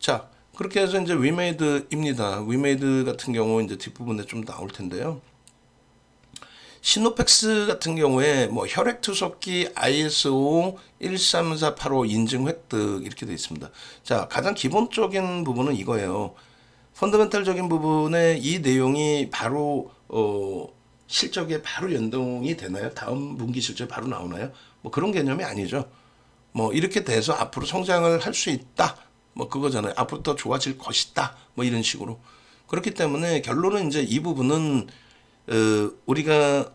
자, 그렇게 해서 이제 위메이드입니다. 위메이드 같은 경우 이제 뒷부분에 좀 나올 텐데요. 시노펙스 같은 경우에 뭐 혈액투석기 ISO 13485 인증 획득 이렇게 되어 있습니다. 자, 가장 기본적인 부분은 이거예요. 펀더멘탈적인 부분에 이 내용이 바로 실적에 바로 연동이 되나요? 다음 분기 실적이 바로 나오나요? 뭐 그런 개념이 아니죠. 뭐 이렇게 돼서 앞으로 성장을 할 수 있다. 뭐 그거잖아요. 앞으로 더 좋아질 것이다. 뭐 이런 식으로. 그렇기 때문에 결론은 이제 이 부분은 우리가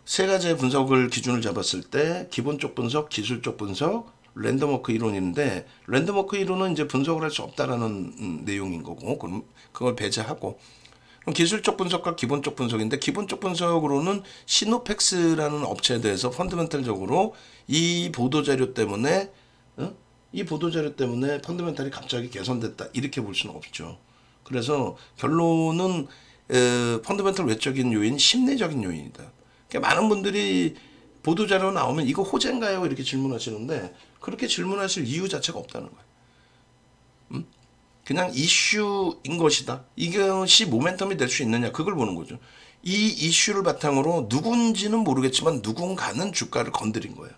세 가지의 분석을 기준을 잡았을 때 기본적 분석, 기술적 분석, 랜덤워크 이론인데 랜덤워크 이론은 이제 분석을 할 수 없다라는 내용인 거고 그럼 그걸 배제하고 그럼 기술적 분석과 기본적 분석인데 기본적 분석으로는 시노펙스라는 업체에 대해서 펀더멘탈적으로 이 보도자료 때문에 이 보도자료 때문에 펀더멘탈이 갑자기 개선됐다 이렇게 볼 수는 없죠. 그래서 결론은 펀더멘탈 외적인 요인, 심리적인 요인이다. 그러니까 많은 분들이 보도자료 나오면 이거 호재인가요? 이렇게 질문하시는데 그렇게 질문하실 이유 자체가 없다는 거예요. 그냥 이슈인 것이다. 이것이 모멘텀이 될 수 있느냐 그걸 보는 거죠. 이 이슈를 바탕으로 누군지는 모르겠지만 누군가는 주가를 건드린 거예요.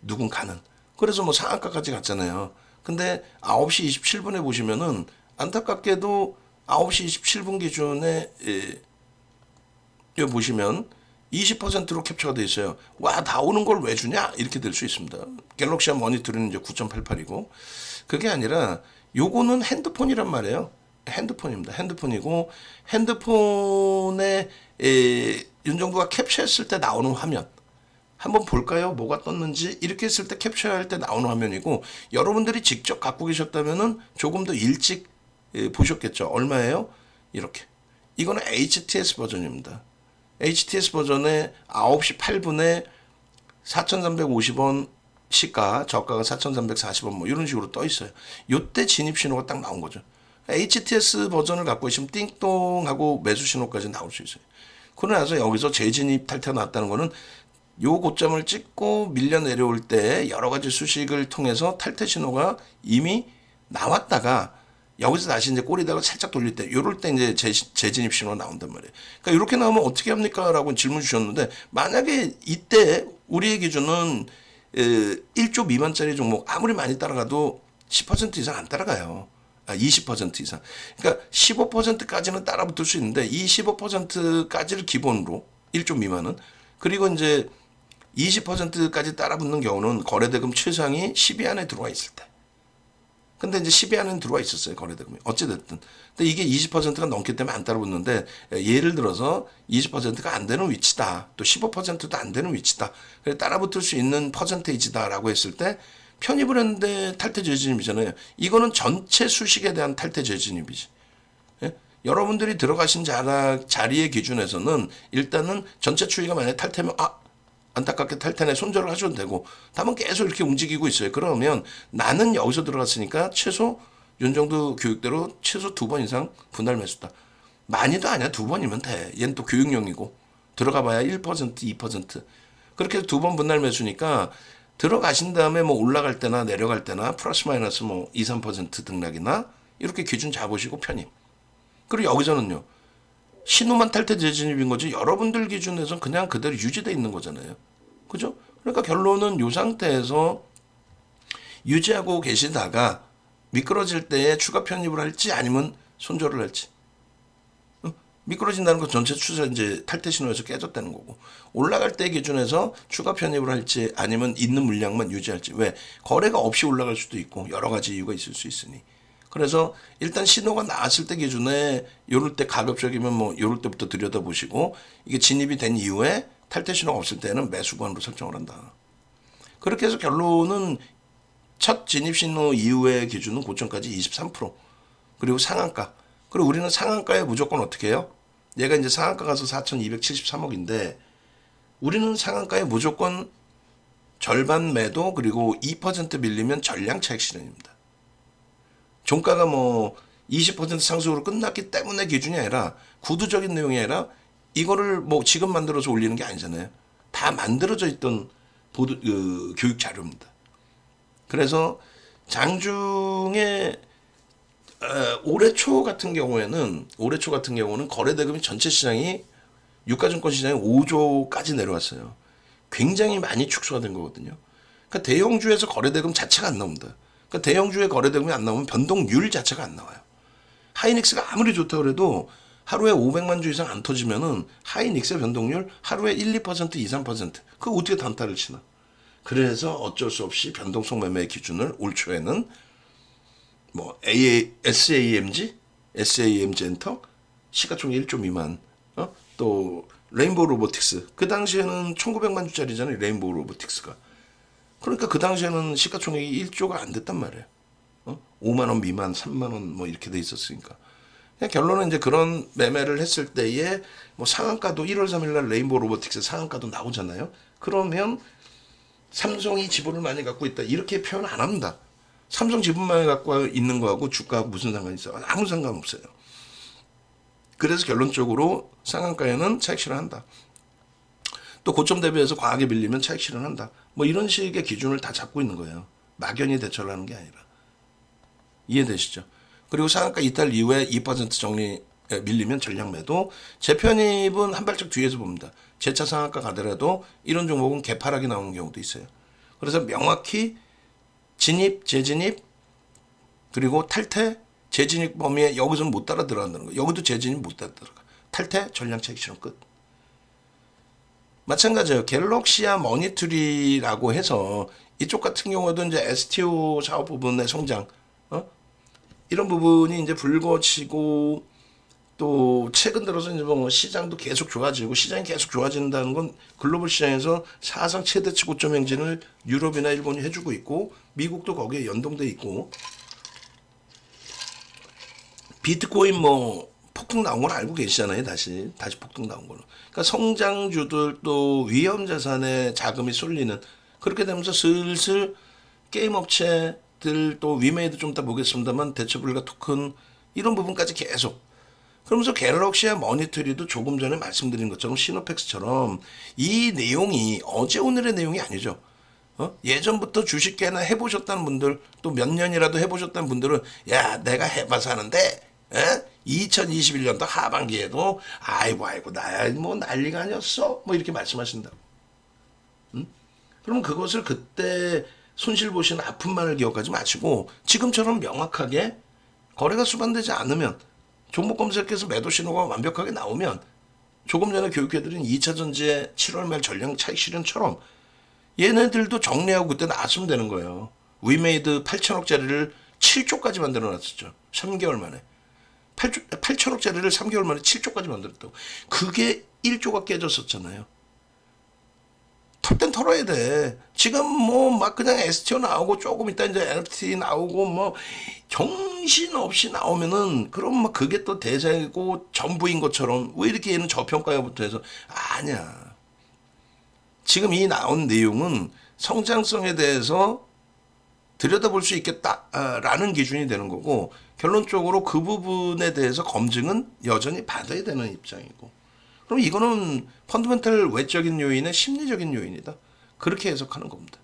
누군가는. 그래서 뭐 상한가까지 갔잖아요. 근데 9시 27분에 보시면은 안타깝게도 9시 27분 기준에 여기 보시면 20%로 캡처가 돼 있어요. 와, 다 오는 걸 왜 주냐? 이렇게 될 수 있습니다. 갤럭시와 머니터리는 이제 9.88이고 그게 아니라 요거는 핸드폰이란 말이에요. 핸드폰입니다. 핸드폰이고 핸드폰에 윤정도가 캡처했을 때 나오는 화면 한번 볼까요? 뭐가 떴는지 이렇게 했을 때 캡처할 때 나오는 화면이고 여러분들이 직접 갖고 계셨다면은 조금 더 일찍 보셨겠죠. 얼마예요? 이렇게. 이거는 HTS 버전입니다. HTS 버전에 9시 8분에 4,350원 시가, 저가가 4,340원 뭐 이런 식으로 떠 있어요. 요때 진입 신호가 딱 나온 거죠. HTS 버전을 갖고 있으면 띵동하고 매수 신호까지 나올 수 있어요. 그러고 나서 여기서 재진입 탈퇴가 나왔다는 거는 요 고점을 찍고 밀려 내려올 때 여러 가지 수식을 통해서 탈퇴 신호가 이미 나왔다가 여기서 다시 이제 꼬리다가 살짝 돌릴 때, 요럴 때 이제 재진입 신호가 나온단 말이에요. 그러니까 이렇게 나오면 어떻게 합니까? 라고 질문 주셨는데, 만약에 이때 우리의 기준은 1조 미만짜리 종목 아무리 많이 따라가도 10% 이상 안 따라가요. 20% 이상. 그러니까 15%까지는 따라붙을 수 있는데, 이 15%까지를 기본으로 1조 미만은 그리고 이제 20%까지 따라붙는 경우는 거래대금 최상이 10위 안에 들어와 있을 때. 근데 이제 10위 안에는 들어와 있었어요, 거래대금이. 어찌됐든. 근데 이게 20%가 넘기 때문에 안 따라붙는데, 예를 들어서 20%가 안 되는 위치다. 또 15%도 안 되는 위치다. 그래서 따라붙을 수 있는 퍼센테이지다라고 했을 때, 편입을 했는데 탈퇴 재진입이잖아요. 이거는 전체 수식에 대한 탈퇴 재진입이지. 예? 여러분들이 들어가신 자리의 기준에서는 일단은 전체 추이가 만약에 탈퇴면, 안타깝게 탈퇴네 손절을 하셔도 되고 다만 계속 이렇게 움직이고 있어요. 그러면 나는 여기서 들어갔으니까 최소 윤정도 교육대로 최소 2번 이상 분할 매수다. 많이도 아니야. 2번이면 돼. 얘는 또 교육용이고 들어가 봐야 1%, 2%. 그렇게 해서 2번 분할 매수니까 들어가신 다음에 뭐 올라갈 때나 내려갈 때나 플러스 마이너스 뭐 2, 3% 등락이나 이렇게 기준 잡으시고 편입. 그리고 여기서는요. 신호만 탈퇴 재진입인 거지 여러분들 기준에서는 그냥 그대로 유지되어 있는 거잖아요. 그죠? 그러니까 결론은 이 상태에서 유지하고 계시다가 미끄러질 때에 추가 편입을 할지 아니면 손절을 할지. 미끄러진다는 건 전체 추세 이제 탈퇴 신호에서 깨졌다는 거고 올라갈 때 기준에서 추가 편입을 할지 아니면 있는 물량만 유지할지. 왜? 거래가 없이 올라갈 수도 있고 여러 가지 이유가 있을 수 있으니. 그래서 일단 신호가 나왔을 때 기준에 요럴 때 가급적이면 뭐 요럴 때부터 들여다보시고 이게 진입이 된 이후에 탈퇴 신호가 없을 때는 매수관으로 설정을 한다. 그렇게 해서 결론은 첫 진입 신호 이후의 기준은 고점까지 23% 그리고 상한가. 그리고 우리는 상한가에 무조건 어떻게 해요? 얘가 이제 상한가 가서 4,273억인데 우리는 상한가에 무조건 절반 매도 그리고 2% 밀리면 전량 차익 실현입니다. 종가가 뭐 20% 상승으로 끝났기 때문에 기준이 아니라 구두적인 내용이 아니라 이거를 뭐 지금 만들어서 올리는 게 아니잖아요. 다 만들어져 있던 교육 자료입니다. 그래서 장중에 올해 초 같은 경우는 거래 대금이 전체 시장이 유가증권 시장이 5조까지 내려왔어요. 굉장히 많이 축소가 된 거거든요. 그러니까 대형주에서 거래 대금 자체가 안 나옵니다. 그러니까 대형주의 거래 대금이 안 나오면 변동률 자체가 안 나와요. 하이닉스가 아무리 좋다고 해도 하루에 500만 주 이상 안 터지면은 하이닉스의 변동률 하루에 1, 2%, 2, 3%. 그거 어떻게 단타를 치나? 그래서 어쩔 수 없이 변동성 매매 기준을 올 초에는 뭐 SAMG 엔터 시가총액 1조 미만, 또 레인보우 로보틱스 그 당시에는 1900만 주짜리잖아요. 레인보우 로보틱스가. 그러니까 그 당시에는 시가총액이 1조가 안 됐단 말이에요. 5만 원 미만, 3만 원 뭐 이렇게 돼 있었으니까. 그냥 결론은 이제 그런 매매를 했을 때에 뭐 상한가도 1월 3일 날 레인보우 로보틱스 상한가도 나오잖아요. 그러면 삼성이 지분을 많이 갖고 있다 이렇게 표현 안 합니다. 삼성 지분 많이 갖고 있는 거하고 주가하고 무슨 상관이 있어요? 아무 상관없어요. 그래서 결론적으로 상한가에는 차익 실현한다. 또 고점 대비해서 과하게 밀리면 차익 실현한다. 뭐 이런 식의 기준을 다 잡고 있는 거예요. 막연히 대처를 하는 게 아니라. 이해되시죠? 그리고 상한가 이탈 이후에 2% 정리 밀리면 전량 매도. 재편입은 한 발짝 뒤에서 봅니다. 재차 상한가 가더라도 이런 종목은 개파락이 나오는 경우도 있어요. 그래서 명확히 진입, 재진입, 그리고 탈퇴, 재진입 범위에 여기서는 못 따라 들어간다는 거예요. 여기도 재진입 못 따라 들어가. 탈퇴, 전량 차익 실현 끝. 마찬가지예요. 갤럭시아 머니투리라고 해서 이쪽 같은 경우에도 이제 STO 사업 부분의 성장, 이런 부분이 이제 불거지고 또 최근 들어서 이제 뭐 시장도 계속 좋아지고 시장이 계속 좋아진다는 건 글로벌 시장에서 사상 최대치 고점 행진을 유럽이나 일본이 해주고 있고 미국도 거기에 연동돼 있고 비트코인 뭐 폭등 나온 걸 알고 계시잖아요. 다시 폭등 나온 거는. 그러니까 성장주들 또 위험 자산에 자금이 쏠리는 그렇게 되면서 슬슬 게임 업체들 또 위메이드 좀 이따 보겠습니다만 대처 불가 토큰 이런 부분까지 계속 그러면서 갤럭시와 머니터리도 조금 전에 말씀드린 것처럼 시노팩스처럼 이 내용이 어제 오늘의 내용이 아니죠. 예전부터 주식계나 해보셨다는 분들 또 몇 년이라도 해보셨다는 분들은 야 내가 해봐서 하는데 2021년도 하반기에도 아이고 나야 뭐 난리가 아니었어 뭐 이렇게 말씀하신다고. 그럼 그것을 그때 손실 보신 아픔만을 기억하지 마시고 지금처럼 명확하게 거래가 수반되지 않으면 종목 검색해서 매도 신호가 완벽하게 나오면 조금 전에 교육해드린 2차전지의 7월 말 전량 차익 실현처럼 얘네들도 정리하고 그때 나왔으면 되는 거예요. 위메이드 8천억짜리를 7조까지 만들어놨었죠. 3개월 만에. 8천억짜리를 3개월 만에 7조까지 만들었다고. 그게 1조가 깨졌었잖아요. 털 땐 털어야 돼. 지금 뭐 막 그냥 STO 나오고 조금 있다 이제 NFT 나오고 뭐 정신없이 나오면은 그럼 막 그게 또 대세고 전부인 것처럼 왜 이렇게 얘는 저평가부터 해서 아니야. 지금 이 나온 내용은 성장성에 대해서 들여다볼 수 있겠다라는 기준이 되는 거고 결론적으로 그 부분에 대해서 검증은 여전히 받아야 되는 입장이고 그럼 이거는 펀더멘탈 외적인 요인의 심리적인 요인이다. 그렇게 해석하는 겁니다.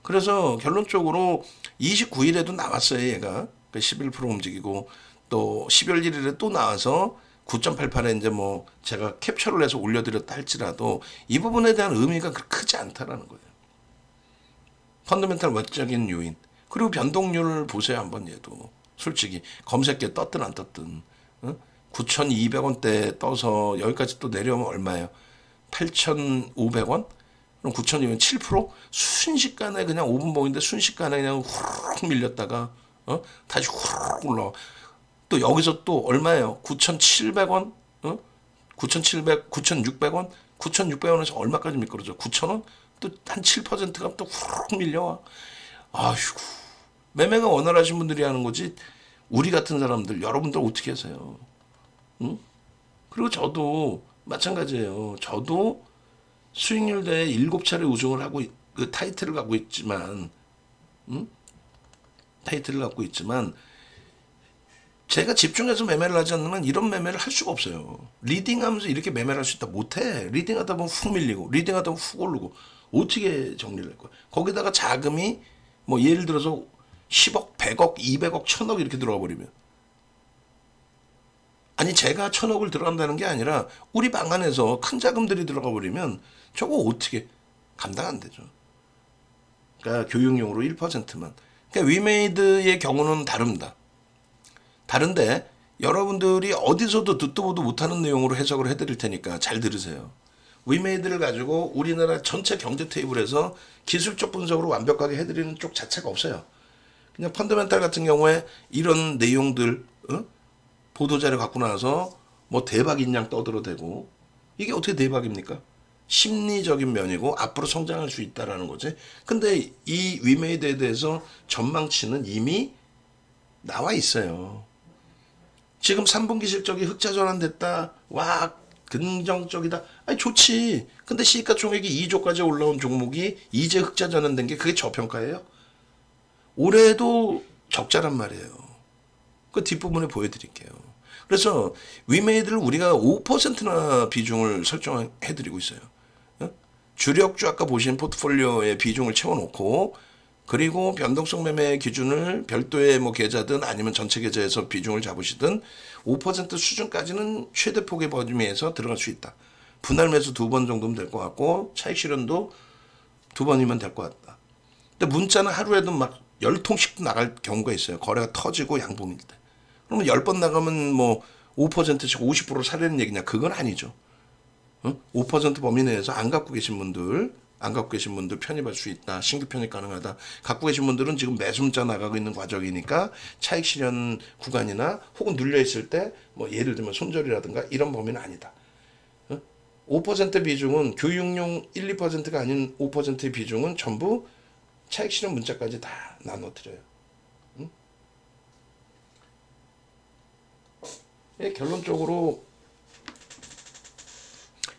그래서 결론적으로 29일에도 나왔어요. 얘가 11% 움직이고 또 12월 1일에 또 나와서 9.88에 이제 뭐 제가 캡처를 해서 올려드렸다 할지라도 이 부분에 대한 의미가 크지 않다라는 거예요. 펀더멘탈 외적인 요인 그리고 변동률을 보세요. 한번 얘도 솔직히 검색계 떴든 안 떴든 9,200원대 떠서 여기까지 또 내려오면 얼마예요? 8,500원? 그럼 9,200원 7%? 순식간에 그냥 5분 봉인데 순식간에 그냥 후루룩 밀렸다가 다시 후루룩 올라와. 또 여기서 또 얼마예요? 9,700원? 9,700, 9,600원? 9,600원에서 얼마까지 미끄러져? 9,000원? 또 한 7%가 또 후루룩 밀려와. 아이고. 매매가 원활하신 분들이 하는 거지 우리 같은 사람들 여러분들 어떻게 하세요? 응? 그리고 저도 마찬가지예요. 저도 수익률 대회 7차례 우승을 하고 그 타이틀을 갖고 있지만 타이틀을 갖고 있지만 제가 집중해서 매매를 하지 않으면 이런 매매를 할 수가 없어요. 리딩하면서 이렇게 매매를 할 수 있다 못해. 리딩하다 보면 훅 밀리고 리딩하다 보면 훅 오르고 어떻게 정리를 할 거야. 거기다가 자금이 뭐 예를 들어서 10억, 100억, 200억, 1000억 이렇게 들어가 버리면. 아니 제가 1000억을 들어간다는 게 아니라 우리 방 안에서 큰 자금들이 들어가 버리면 저거 어떻게 감당 안 되죠. 그러니까 교육용으로 1%만. 그러니까 위메이드의 경우는 다릅니다. 다른데 여러분들이 어디서도 듣도 보도 못하는 내용으로 해석을 해드릴 테니까 잘 들으세요. 위메이드를 가지고 우리나라 전체 경제 테이블에서 기술적 분석으로 완벽하게 해드리는 쪽 자체가 없어요. 그냥 펀더멘탈 같은 경우에 이런 내용들 보도자료 갖고 나서 뭐 대박인 양 떠들어대고 이게 어떻게 대박입니까? 심리적인 면이고 앞으로 성장할 수 있다라는 거지. 근데 이 위메이드에 대해서 전망치는 이미 나와 있어요. 지금 3분기 실적이 흑자 전환됐다. 와 긍정적이다. 아니 좋지. 근데 시가총액이 2조까지 올라온 종목이 이제 흑자 전환된 게 그게 저평가예요? 올해도 적자란 말이에요. 그 뒷부분에 보여드릴게요. 그래서 위메이드를 우리가 5%나 비중을 설정해드리고 있어요. 주력주 아까 보신 포트폴리오의 비중을 채워놓고 그리고 변동성 매매 기준을 별도의 뭐 계좌든 아니면 전체 계좌에서 비중을 잡으시든 5% 수준까지는 최대 폭의 범위에서 들어갈 수 있다. 분할 매수 2번 정도면 될 것 같고 차익 실현도 2번이면 될 것 같다. 근데 문자는 하루에도 막 10통씩도 나갈 경우가 있어요. 거래가 터지고 양봉일 때. 그러면 10번 나가면 뭐 5%씩 50% 사려는 얘기냐? 그건 아니죠. 5% 범위 내에서 안 갖고 계신 분들 편입할 수 있다. 신규 편입 가능하다. 갖고 계신 분들은 지금 매수 문자 나가고 있는 과정이니까 차익 실현 구간이나 혹은 눌려 있을 때 뭐 예를 들면 손절이라든가 이런 범위는 아니다. 5% 비중은 교육용 1, 2%가 아닌 5%의 비중은 전부 차익 실현 문자까지 다 나눠드려요.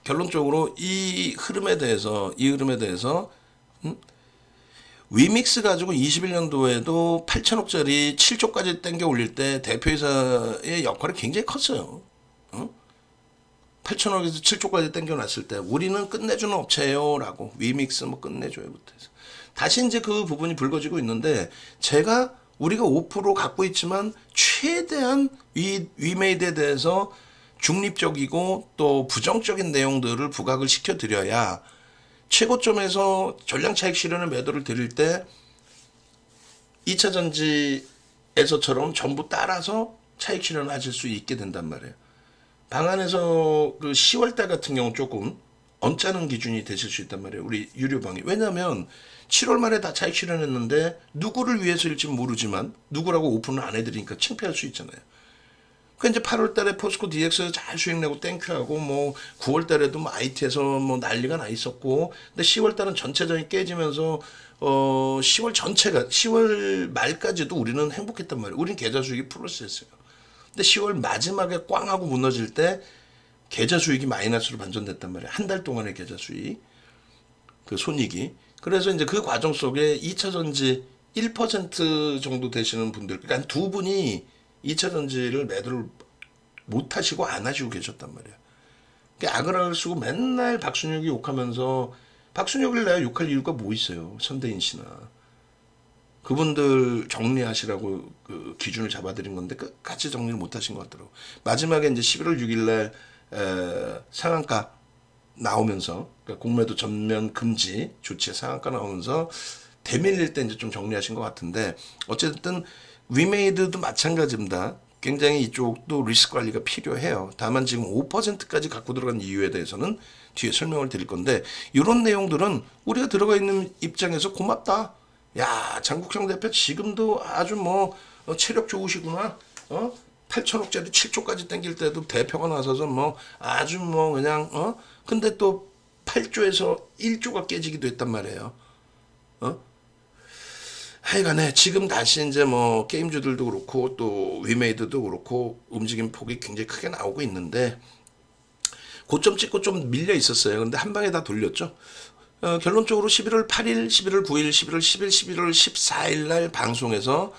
결론적으로 이 흐름에 대해서 위믹스 가지고 21년도에도 8천억짜리 7조까지 땡겨 올릴 때 대표이사의 역할이 굉장히 컸어요. 8천억에서 7조까지 땡겨 놨을 때 우리는 끝내주는 업체예요라고 위믹스 뭐 끝내줘요부터 해서 다시 이제 그 부분이 불거지고 있는데 우리가 5% 갖고 있지만 최대한 위메이드에 대해서 중립적이고 또 부정적인 내용들을 부각을 시켜드려야 최고점에서 전량 차익 실현의 매도를 드릴 때 2차 전지에서처럼 전부 따라서 차익 실현을 하실 수 있게 된단 말이에요. 방안에서 그 10월달 같은 경우 조금 언짢은 기준이 되실 수 있단 말이에요. 우리 유료방이. 왜냐하면 7월 말에 다 차익 실현했는데 누구를 위해서일지 모르지만 누구라고 오픈을 안 해드리니까 창피할 수 있잖아요. 그 이제 8월 달에 포스코 DX에서 잘 수익 내고 땡큐하고 뭐 9월 달에도 뭐 IT에서 뭐 난리가 나 있었고 근데 10월 달은 전체적인 깨지면서 10월 말까지도 우리는 행복했단 말이에요. 우리는 계좌 수익이 플러스였어요. 근데 10월 마지막에 꽝 하고 무너질 때 계좌 수익이 마이너스로 반전됐단 말이에요. 한 달 동안의 계좌 수익 그 손익이. 그래서 이제 그 과정 속에 2차 전지 1% 정도 되시는 분들 그러니까 두 분이 2차 전지를 매도를 못 하시고 안 하시고 계셨단 말이에요. 악을 쓰고 맨날 박순혁이 욕하면서 박순혁을 내가 욕할 이유가 뭐 있어요. 선대인 씨나. 그분들 정리하시라고 그 기준을 잡아드린 건데 끝까지 정리를 못 하신 것 같더라고요. 마지막에 이제 11월 6일 날 상한가 나오면서 그러니까 공매도 전면 금지 조치에 상한가 나오면서 대밀릴 때 이제 좀 정리하신 것 같은데 어쨌든 위메이드도 마찬가지입니다. 굉장히 이쪽도 리스크 관리가 필요해요. 다만 지금 5%까지 갖고 들어간 이유에 대해서는 뒤에 설명을 드릴 건데 이런 내용들은 우리가 들어가 있는 입장에서 고맙다. 야 장국영 대표 지금도 아주 뭐 체력 좋으시구나. 8천억짜리 7조까지 땡길 때도 대표가 나서서 뭐 아주 뭐 그냥 근데 또 8조에서 1조가 깨지기도 했단 말이에요. 하여간에 지금 다시 이제 뭐 게임주들도 그렇고 또 위메이드도 그렇고 움직임 폭이 굉장히 크게 나오고 있는데 고점 찍고 좀 밀려 있었어요. 근데 한 방에 다 돌렸죠. 결론적으로 11월 8일, 11월 9일, 11월 10일, 11월 14일 날 방송에서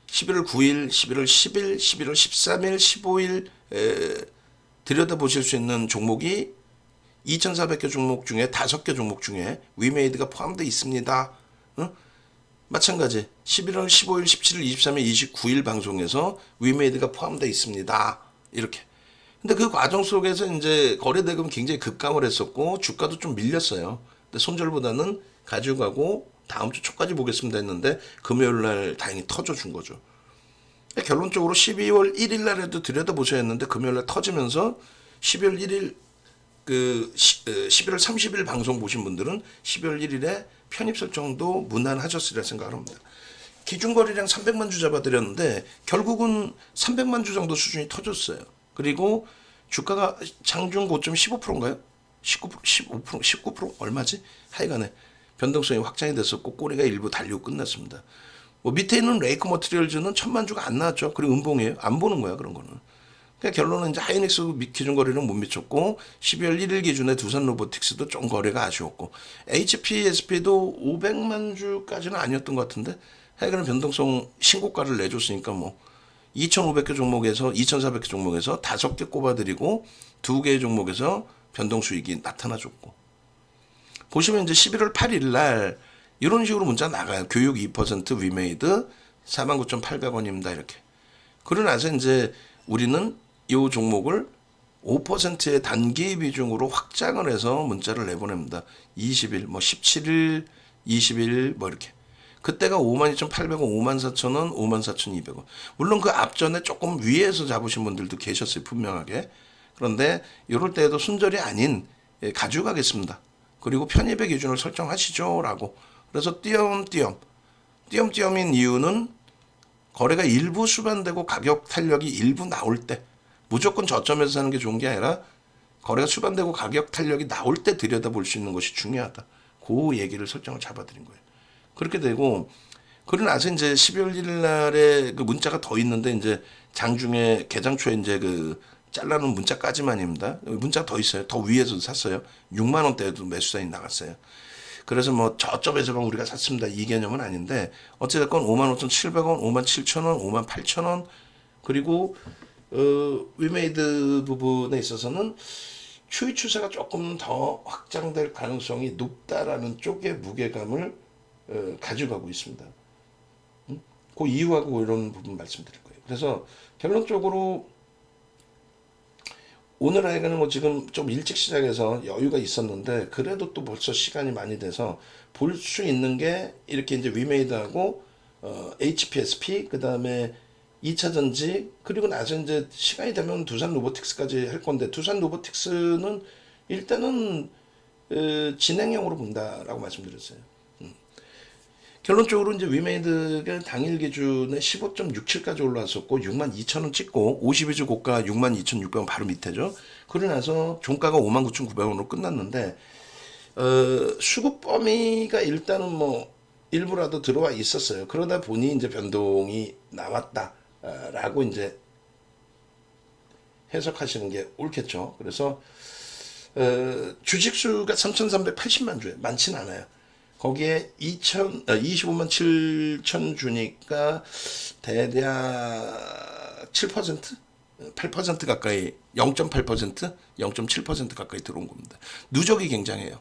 11월 9일, 11월 10일, 11월 13일, 15일 들여다보실 수 있는 종목이 2,400개 종목 중에 5개 종목 중에 위메이드가 포함되어 있습니다. 마찬가지 11월 15일, 17일, 23일, 29일 방송에서 위메이드가 포함되어 있습니다. 이렇게. 근데 그 과정 속에서 이제 거래 대금 굉장히 급감을 했었고 주가도 좀 밀렸어요. 근데 손절보다는 가져가고 다음 주 초까지 보겠습니다 했는데 금요일 날 다행히 터져준 거죠. 결론적으로 12월 1일 날에도 들여다보셔야 했는데 금요일 날 터지면서 12월 1일 11월 30일 방송 보신 분들은 12월 1일에 편입 설정도 무난하셨으리라 생각을 합니다. 기준거래량 300만 주 잡아드렸는데 결국은 300만 주 정도 수준이 터졌어요. 그리고 주가가 장중 고점 15%인가요? 19%, 15%, 19% 얼마지? 하여간에 변동성이 확장이 됐었고 꼬리가 일부 달리고 끝났습니다. 뭐 밑에 있는 레이크 머티리얼즈는 1000만 주가 안 나왔죠. 그리고 음봉이에요. 안 보는 거야 그런 거는. 그러니까 결론은 이제 하이닉스 기준 거래는 못 미쳤고 12월 1일 기준에 두산 로보틱스도 좀 거래가 아쉬웠고 HPSP도 500만 주까지는 아니었던 것 같은데 하여간 변동성 신고가를 내줬으니까 뭐 2,500개 종목에서 2,400개 종목에서 5개 꼽아드리고 2개의 종목에서 변동 수익이 나타나줬고 보시면 이제 11월 8일 날 이런 식으로 문자 나가요. 교육 2% 위메이드 49,800원입니다. 이렇게. 그러고 나서 이제 우리는 이 종목을 5%의 단기 비중으로 확장을 해서 문자를 내보냅니다. 20일, 뭐 17일, 20일 뭐 이렇게. 그때가 52,800원, 54,000원, 54,200원. 물론 그 앞전에 조금 위에서 잡으신 분들도 계셨어요. 분명하게. 그런데 이럴 때에도 순절이 아닌 가져가겠습니다. 그리고 편입의 기준을 설정하시죠. 라고. 그래서 띄엄띄엄인 이유는 거래가 일부 수반되고 가격 탄력이 일부 나올 때 무조건 저점에서 사는 게 좋은 게 아니라 거래가 수반되고 가격 탄력이 나올 때 들여다볼 수 있는 것이 중요하다. 그 얘기를 설정을 잡아드린 거예요. 그렇게 되고 그러고 나서 이제 12월 1일 날에 그 문자가 더 있는데 이제 장중에 개장 초에 이제 그 잘라놓은 문자까지만입니다. 문자 더 있어요. 더 위에서도 샀어요. 6만 원대에도 매수 사인이 나갔어요. 그래서 뭐 저점에서만 우리가 샀습니다. 이 개념은 아닌데 어찌됐건 55,700원, 57,000원, 58,000원 그리고 위메이드 부분에 있어서는 추이 추세가 조금 더 확장될 가능성이 높다라는 쪽의 무게감을 가져가고 있습니다. 그 이유하고 이런 부분 말씀드릴 거예요. 그래서 결론적으로 오늘 하여간은 뭐 지금 좀 일찍 시작해서 여유가 있었는데 그래도 또 벌써 시간이 많이 돼서 볼 수 있는 게 이렇게 이제 위메이드하고 HPSP 그 다음에 2차 전지 그리고 나서 이제 시간이 되면 두산 로보틱스까지 할 건데 두산 로보틱스는 일단은 진행형으로 본다라고 말씀드렸어요. 결론적으로 이제 위메이드가 당일 기준에 15.67까지 올라왔었고 62,000원 찍고 52주 고가 62,600원 바로 밑에죠. 그러고 나서 종가가 59,900원으로 끝났는데 수급 범위가 일단은 뭐 일부라도 들어와 있었어요. 그러다 보니 이제 변동이 나왔다라고 이제 해석하시는 게 옳겠죠. 그래서 주식수가 3,380만 주에 많지는 않아요. 거기에 25만 7천 주니까 대략 7%? 8% 가까이 0.8%? 0.7% 가까이 들어온 겁니다. 누적이 굉장해요.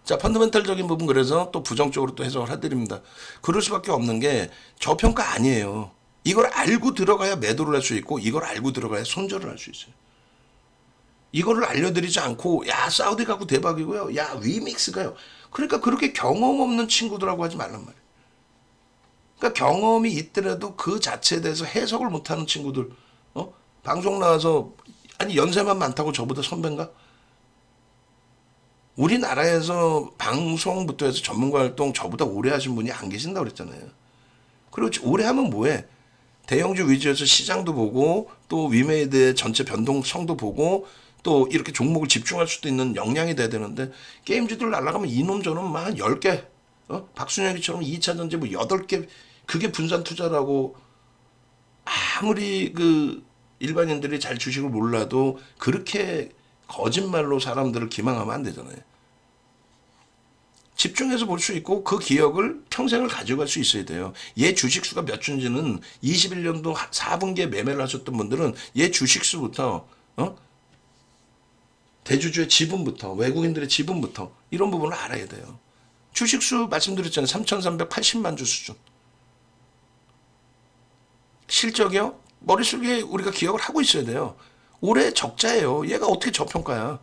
자, 펀더멘탈적인 부분 그래서 또 부정적으로 또 해석을 해드립니다. 그럴 수밖에 없는 게 저평가 아니에요. 이걸 알고 들어가야 매도를 할 수 있고 이걸 알고 들어가야 손절을 할 수 있어요. 이거를 알려드리지 않고 야 사우디 가고 대박이고요. 야 위믹스가요. 그러니까 그렇게 경험 없는 친구들하고 하지 말란 말이에요. 그러니까 경험이 있더라도 그 자체에 대해서 해석을 못하는 친구들 방송 나와서 아니 연세만 많다고 저보다 선배인가? 우리나라에서 방송부터 해서 전문가 활동 저보다 오래 하신 분이 안 계신다고 그랬잖아요. 그리고 오래 하면 뭐해? 대형주 위주에서 시장도 보고 또 위메이드의 전체 변동성도 보고 또 이렇게 종목을 집중할 수도 있는 역량이 돼야 되는데 게임주들 날아가면 이놈 저놈 막 한 10개 박순혁이처럼 2차 전지 뭐 8개 그게 분산 투자라고 아무리 그 일반인들이 잘 주식을 몰라도 그렇게 거짓말로 사람들을 기망하면 안 되잖아요. 집중해서 볼 수 있고 그 기억을 평생을 가져갈 수 있어야 돼요. 얘 주식수가 몇 주인지는 21년도 4분기에 매매를 하셨던 분들은 얘 주식수부터 대주주의 지분부터 외국인들의 지분부터 이런 부분을 알아야 돼요. 주식수 말씀드렸잖아요. 3,380만 주 수준. 실적이요? 머릿속에 우리가 기억을 하고 있어야 돼요. 올해 적자예요. 얘가 어떻게 저평가야?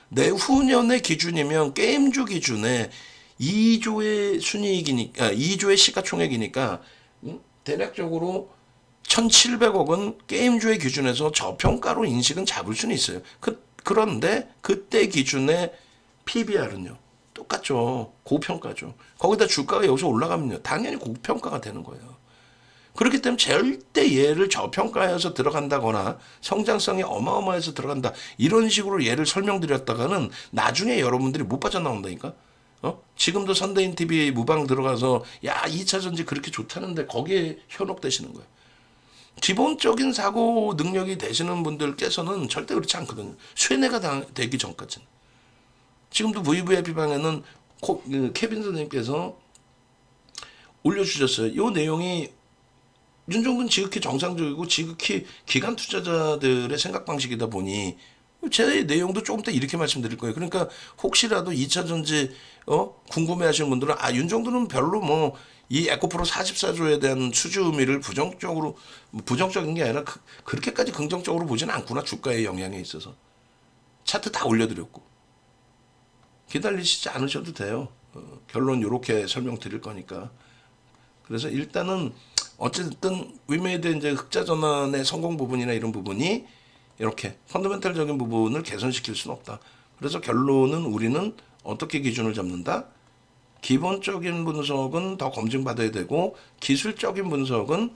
내후년의 기준이면 게임주 기준에 2조의 순이익이니까 2조의 시가총액이니까 대략적으로 1,700억은 게임주의 기준에서 저평가로 인식은 잡을 수는 있어요. 그런데 그때 기준의 PBR은요. 똑같죠. 고평가죠. 거기다 주가가 여기서 올라가면요. 당연히 고평가가 되는 거예요. 그렇기 때문에 절대 얘를 저평가해서 들어간다거나 성장성이 어마어마해서 들어간다. 이런 식으로 얘를 설명드렸다가는 나중에 여러분들이 못 빠져나온다니까. 지금도 선대인 TV 무방 들어가서 야 2차전지 그렇게 좋다는데 거기에 현혹되시는 거예요. 기본적인 사고 능력이 되시는 분들께서는 절대 그렇지 않거든요. 쇠뇌가 되기 전까지는. 지금도 VVIP 방에는 케빈 선생님께서 올려주셨어요. 이 내용이 윤종근 지극히 정상적이고 지극히 기관 투자자들의 생각 방식이다 보니 제 내용도 조금 더 이렇게 말씀드릴 거예요. 그러니까 혹시라도 2차전지 궁금해하시는 분들은 윤종근은 별로 뭐 이 에코프로 44조에 대한 수주 의미를 부정적인 게 아니라 그렇게까지 긍정적으로 보지는 않구나. 주가의 영향에 있어서. 차트 다 올려드렸고. 기다리시지 않으셔도 돼요. 결론 이렇게 설명드릴 거니까. 그래서 일단은 어쨌든 위메이드 이제 흑자 전환의 성공 부분이나 이런 부분이 이렇게 펀더멘탈적인 부분을 개선시킬 수는 없다. 그래서 결론은 우리는 어떻게 기준을 잡는다? 기본적인 분석은 더 검증받아야 되고 기술적인 분석은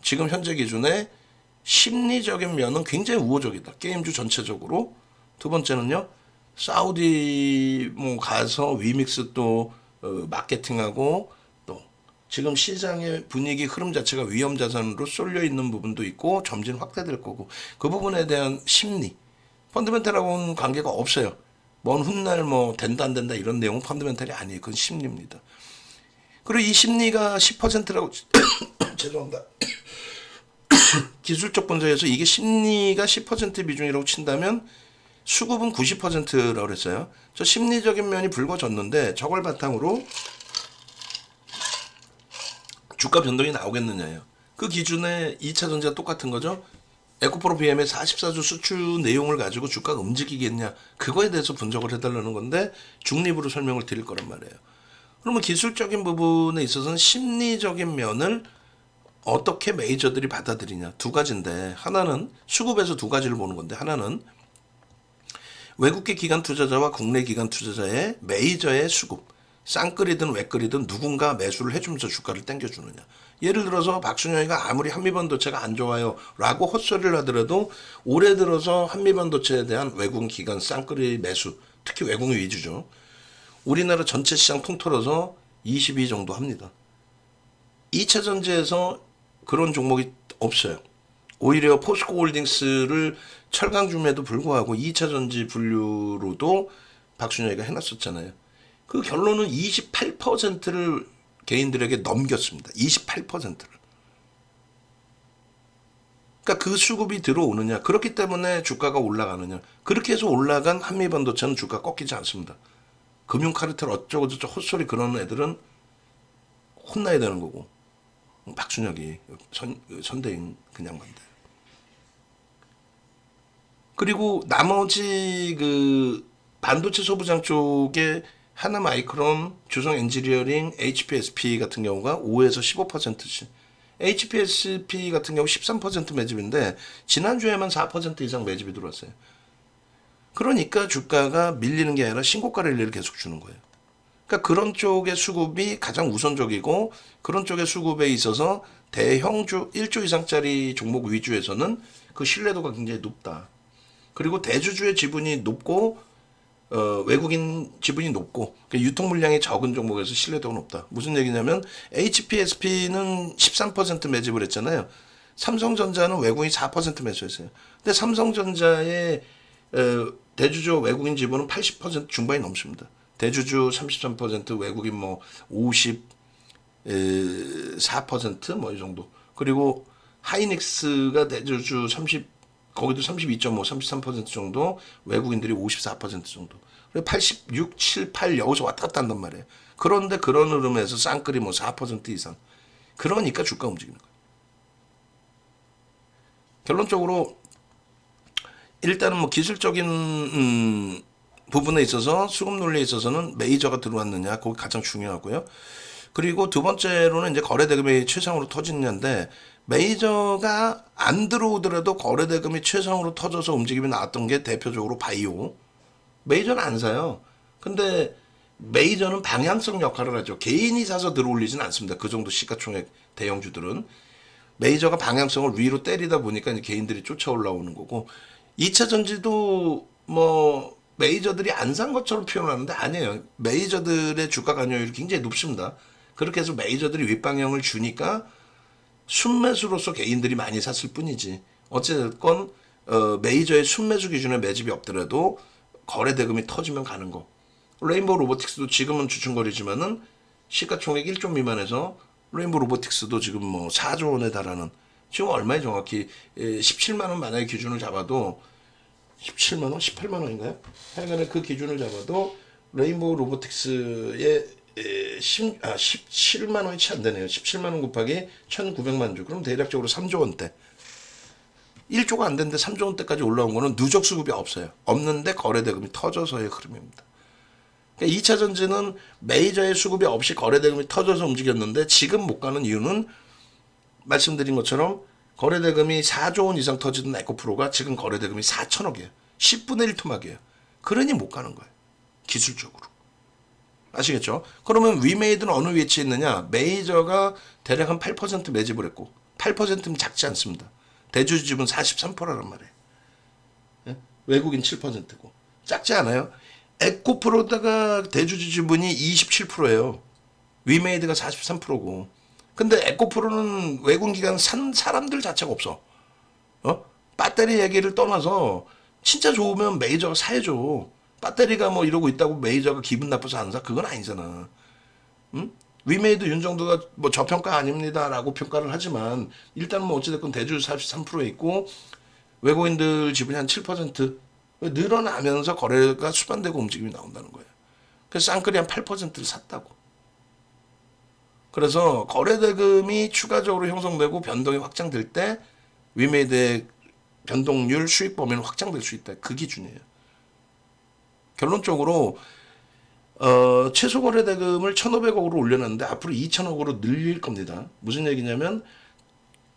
지금 현재 기준에 심리적인 면은 굉장히 우호적이다. 게임주 전체적으로. 두 번째는요. 사우디 뭐 가서 위믹스 또 마케팅하고 또 지금 시장의 분위기 흐름 자체가 위험 자산으로 쏠려 있는 부분도 있고 점진 확대될 거고 그 부분에 대한 심리 펀더멘탈하고는 관계가 없어요. 먼 훗날 뭐 된다 안 된다 이런 내용은 펀더멘탈이 아니에요. 그건 심리입니다. 그리고 이 심리가 10%라고 죄송합니다. 기술적 분석에서 이게 심리가 10% 비중이라고 친다면 수급은 90%라고 그랬어요. 저 심리적인 면이 불거졌는데 저걸 바탕으로 주가 변동이 나오겠느냐예요. 그 기준에 2차 전지가 똑같은 거죠. 에코프로 BM의 44조 수출 내용을 가지고 주가가 움직이겠냐. 그거에 대해서 분석을 해달라는 건데 중립으로 설명을 드릴 거란 말이에요. 그러면 기술적인 부분에 있어서는 심리적인 면을 어떻게 메이저들이 받아들이냐. 두 가지인데 하나는 수급에서 두 가지를 보는 건데 하나는 외국계 기관 투자자와 국내 기관 투자자의 메이저의 수급, 쌍끌이든 외끌이든 누군가 매수를 해주면서 주가를 땡겨주느냐. 예를 들어서 박순영이가 아무리 한미반도체가 안 좋아요 라고 헛소리를 하더라도 올해 들어서 한미반도체에 대한 외국 기관 쌍끌이 매수, 특히 외국인 위주죠. 우리나라 전체 시장 통틀어서 22 정도 합니다. 2차 전지에서 그런 종목이 없어요. 오히려 포스코 홀딩스를 철강줌에도 불구하고 2차 전지 분류로도 박순영이가 해놨었잖아요. 그 결론은 28%를 개인들에게 넘겼습니다. 28%를. 그러니까 그 수급이 들어오느냐. 그렇기 때문에 주가가 올라가느냐. 그렇게 해서 올라간 한미반도체는 주가 꺾이지 않습니다. 금융카르텔 어쩌고저쩌고 헛소리 그러는 애들은 혼나야 되는 거고. 박순혁이 선대인 그냥 만다. 그리고 나머지 그 반도체 소부장 쪽에 하나마이크론, 주성엔지니어링, HPSP 같은 경우가 5에서 15%씩. HPSP 같은 경우 13% 매집인데 지난주에만 4% 이상 매집이 들어왔어요. 그러니까 주가가 밀리는 게 아니라 신고가 랠리를 계속 주는 거예요. 그러니까 그런 쪽의 수급이 가장 우선적이고 그런 쪽의 수급에 있어서 대형주 1조 이상짜리 종목 위주에서는 그 신뢰도가 굉장히 높다. 그리고 대주주의 지분이 높고 외국인 지분이 높고 그러니까 유통 물량이 적은 종목에서 신뢰도가 높다. 무슨 얘기냐면 HPSP는 13% 매집을 했잖아요. 삼성전자는 외국인 4% 매수했어요. 근데 삼성전자의 대주주 외국인 지분은 80% 중반이 넘습니다. 대주주 33%, 외국인 뭐 54%뭐 이 정도. 그리고 하이닉스가 대주주 30 거기도 32.5, 33% 정도, 외국인들이 54% 정도. 86, 7, 8 여기서 왔다 갔다 한단 말이에요. 그런데 그런 흐름에서 쌍끌이 뭐 4% 이상. 그러니까 주가 움직이는 거예요. 결론적으로 일단은 뭐 기술적인 부분에 있어서 수급 논리에 있어서는 메이저가 들어왔느냐 그게 가장 중요하고요. 그리고 두 번째로는 이제 거래대금이 최상으로 터지느냐인데 메이저가 안 들어오더라도 거래대금이 최상으로 터져서 움직임이 나왔던 게 대표적으로 바이오. 메이저는 안 사요. 근데 메이저는 방향성 역할을 하죠. 개인이 사서 들어올리진 않습니다. 그 정도 시가총액 대형주들은. 메이저가 방향성을 위로 때리다 보니까 이제 개인들이 쫓아 올라오는 거고 2차 전지도 뭐 메이저들이 안 산 것처럼 표현하는데 아니에요. 메이저들의 주가 관여율이 굉장히 높습니다. 그렇게 해서 메이저들이 윗방향을 주니까 순매수로서 개인들이 많이 샀을 뿐이지. 어쨌든 메이저의 순매수 기준에 매집이 없더라도 거래대금이 터지면 가는 거. 레인보우 로보틱스도 지금은 주춤거리지만은 시가총액 1조 미만에서 레인보우 로보틱스도 지금 뭐 4조 원에 달하는 지금 얼마에 정확히 17만 원 만약에 기준을 잡아도 17만 원, 18만 원인가요? 하여간에 그 기준을 잡아도 레인보우 로보틱스의 17만 원이 채 안 되네요. 17만 원 곱하기 1,900만 주. 그럼 대략적으로 3조 원대. 1조가 안 되는데 3조 원대까지 올라온 거는 누적 수급이 없어요. 없는데 거래대금이 터져서의 흐름입니다. 그러니까 2차 전지는 메이저의 수급이 없이 거래대금이 터져서 움직였는데 지금 못 가는 이유는 말씀드린 것처럼 거래대금이 4조 원 이상 터지던 에코프로가 지금 거래대금이 4천억이에요. 10분의 1 토막이에요. 그러니 못 가는 거예요. 기술적으로. 아시겠죠? 그러면 위메이드는 어느 위치에 있느냐? 메이저가 대략 한 8% 매집을 했고 8%면 작지 않습니다. 대주 지분 43%란 말이에요. 예? 외국인 7%고 작지 않아요? 에코프로다가 대주 지분이 27%예요. 위메이드가 43%고. 근데 에코프로는 외국 기관 산 사람들 자체가 없어. 배터리 얘기를 떠나서 진짜 좋으면 메이저가 사야죠. 배터리가 뭐 이러고 있다고 메이저가 기분 나빠서 안 사? 그건 아니잖아. 응? 위메이드 윤정도가 뭐 저평가 아닙니다라고 평가를 하지만 일단 뭐 어찌됐건 대주 43%에 있고 외국인들 지분이 한 7% 늘어나면서 거래가 수반되고 움직임이 나온다는 거예요. 그래서 쌍끌이 한 8%를 샀다고. 그래서 거래대금이 추가적으로 형성되고 변동이 확장될 때 위메이드의 변동률 수익 범위는 확장될 수 있다. 그 기준이에요. 결론적으로 최소 거래대금을 1,500억으로 올려놨는데 앞으로 2,000억으로 늘릴 겁니다. 무슨 얘기냐면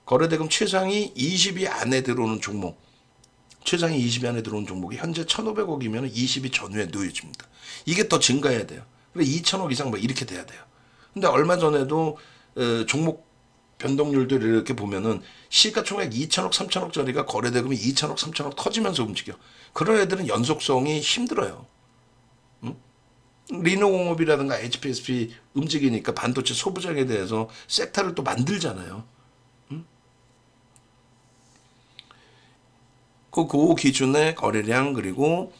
거래대금 최상이 20위 안에 들어오는 종목, 최상위 20위 안에 들어오는 종목이 현재 1,500억이면 20위 전후에 놓여집니다. 이게 더 증가해야 돼요. 그래 2,000억 이상 뭐 이렇게 돼야 돼요. 근데 얼마 전에도 종목 변동률들 이렇게 보면은 시가총액 2,000억, 3,000억짜리가 거래대금이 2,000억, 3,000억 터지면서 움직여. 그런 애들은 연속성이 힘들어요. 응? 리노공업이라든가 HPSP 움직이니까 반도체 소부장에 대해서 섹터를 또 만들잖아요. 응? 그 기준의 거래량 그리고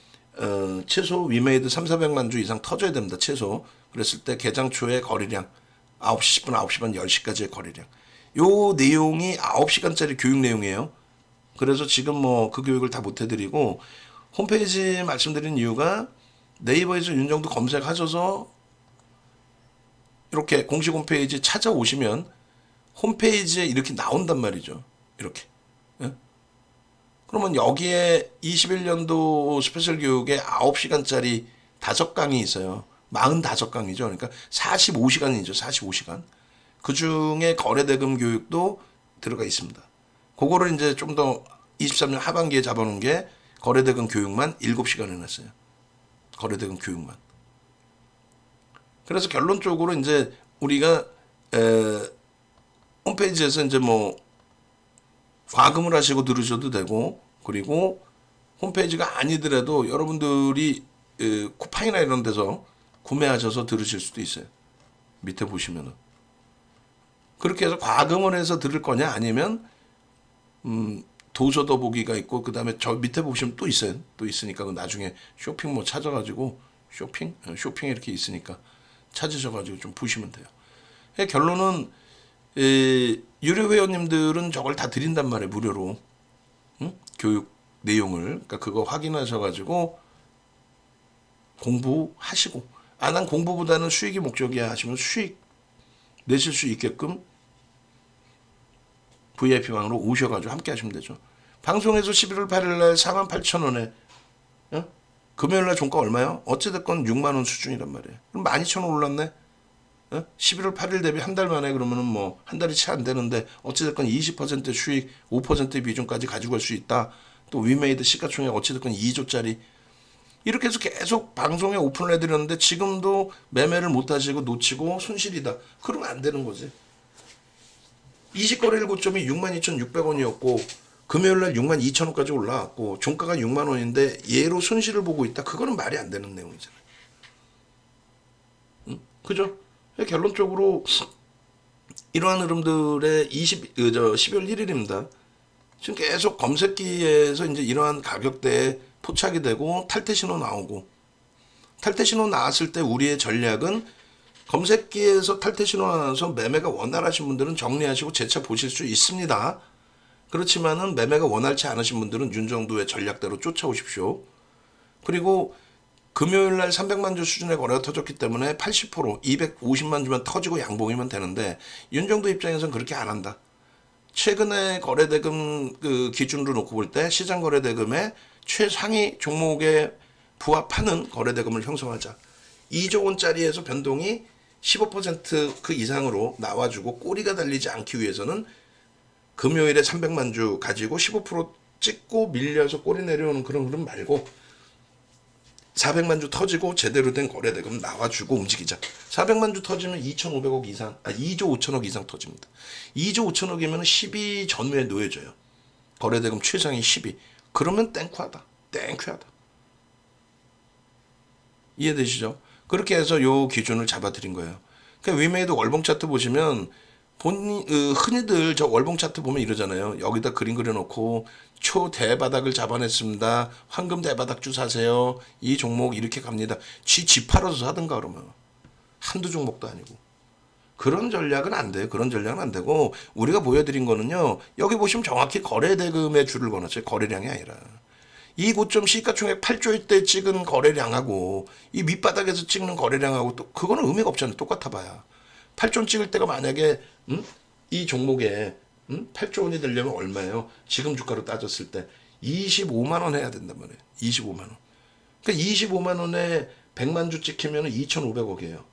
최소 위메이드 3,400만 주 이상 터져야 됩니다. 최소. 그랬을 때 개장 초에 거래량 9시 10분, 9시 반, 10시까지의 거래량. 요 내용이 9시간짜리 교육 내용이에요. 그래서 지금 뭐 그 교육을 다 못 해드리고 홈페이지 말씀드린 이유가 네이버에서 윤정도 검색하셔서 이렇게 공식 홈페이지 찾아오시면 홈페이지에 이렇게 나온단 말이죠. 이렇게. 예? 그러면 여기에 21년도 스페셜 교육에 9시간짜리 5강이 있어요. 45강이죠. 그러니까 45시간이죠. 45시간. 그 중에 거래대금 교육도 들어가 있습니다. 그거를 이제 좀 더 23년 하반기에 잡아놓은 게 거래대금 교육만 7시간 해놨어요. 거래대금 교육만. 그래서 결론적으로 이제 우리가 홈페이지에서 이제 뭐 과금을 하시고 들으셔도 되고 그리고 홈페이지가 아니더라도 여러분들이 쿠팡이나 이런 데서 구매하셔서 들으실 수도 있어요. 밑에 보시면은. 그렇게 해서 과금을 해서 들을 거냐 아니면 도서 더보기가 있고 그 다음에 저 밑에 보시면 또 있어요. 또 있으니까 나중에 쇼핑 뭐 찾아가지고 쇼핑에 이렇게 있으니까 찾으셔가지고 좀 보시면 돼요. 결론은 유료 회원님들은 저걸 다 드린단 말이에요. 무료로. 응? 교육 내용을. 그러니까 그거 확인하셔가지고 공부하시고 난 공부보다는 수익이 목적이야 하시면 수익 내실 수 있게끔 VIP방으로 오셔가지고 함께 하시면 되죠. 방송에서 11월 8일 날 48,000원에 금요일 날 종가 얼마요? 어찌됐건 6만 원 수준이란 말이에요. 그럼 12,000원 올랐네. 11월 8일 대비 한 달 만에 그러면은 뭐 한 달이 채 안 되는데 어찌됐건 20% 수익, 5% 비중까지 가지고 갈 수 있다. 또 위메이드 시가총액 어찌됐건 2조짜리 이렇게 해서 계속 방송에 오픈을 해드렸는데 지금도 매매를 못 하시고 놓치고 손실이다. 그러면 안 되는 거지. 20거래일 고점이 62,600원이었고 금요일날 62,000원까지 올라왔고 종가가 6만 원인데 얘로 손실을 보고 있다. 그거는 말이 안 되는 내용이잖아요. 그죠? 결론적으로 이러한 흐름들의 12월 1일입니다. 지금 계속 검색기에서 이제 이러한 가격대에 포착이 되고 탈퇴 신호 나오고 탈퇴 신호 나왔을 때 우리의 전략은 검색기에서 탈퇴 신호 나와서 매매가 원활하신 분들은 정리하시고 재차 보실 수 있습니다. 그렇지만은 매매가 원활치 않으신 분들은 윤 정도의 전략대로 쫓아오십시오. 그리고 금요일 날 300만 주 수준의 거래가 터졌기 때문에 80% 250만 주만 터지고 양봉이면 되는데 윤 정도 입장에서는 그렇게 안 한다. 최근에 거래대금 그 기준으로 놓고 볼 때 시장 거래대금의 최상위 종목에 부합하는 거래대금을 형성하자. 2조 원짜리에서 변동이 15% 이상으로 나와주고 꼬리가 달리지 않기 위해서는 금요일에 300만 주 가지고 15% 찍고 밀려서 꼬리 내려오는 그런 흐름 말고 400만 주 터지고 제대로 된 거래대금 나와주고 움직이자. 400만 주 터지면 2,500억 이상, 2조 5천억 이상 터집니다. 2조 5천억이면 12 전후에 놓여져요. 거래대금 최상위 12. 그러면 땡큐하다. 땡큐하다. 이해되시죠? 그렇게 해서 요 기준을 잡아드린 거예요. 그러니까 위메이드 월봉 차트 보시면 흔히들 저 월봉 차트 보면 이러잖아요. 여기다 그림 그려놓고 초대바닥을 잡아냈습니다. 황금 대바닥주 사세요. 이 종목 이렇게 갑니다. 집 팔아서 사든가 그러면. 한두 종목도 아니고. 그런 전략은 안 돼요. 그런 전략은 안 되고 우리가 보여드린 거는요. 여기 보시면 정확히 거래대금의 줄을 그어놨어요. 거래량이 아니라. 이 고점 시가총액 8조일 때 찍은 거래량하고 이 밑바닥에서 찍는 거래량하고 또 그거는 의미가 없잖아요. 똑같아 봐야. 8조 찍을 때가 만약에 이 종목에 8조 원이 되려면 얼마예요? 지금 주가로 따졌을 때 25만 원 해야 된단 말이에요. 25만 원. 그러니까 25만 원에 100만 주 찍히면 2,500억이에요.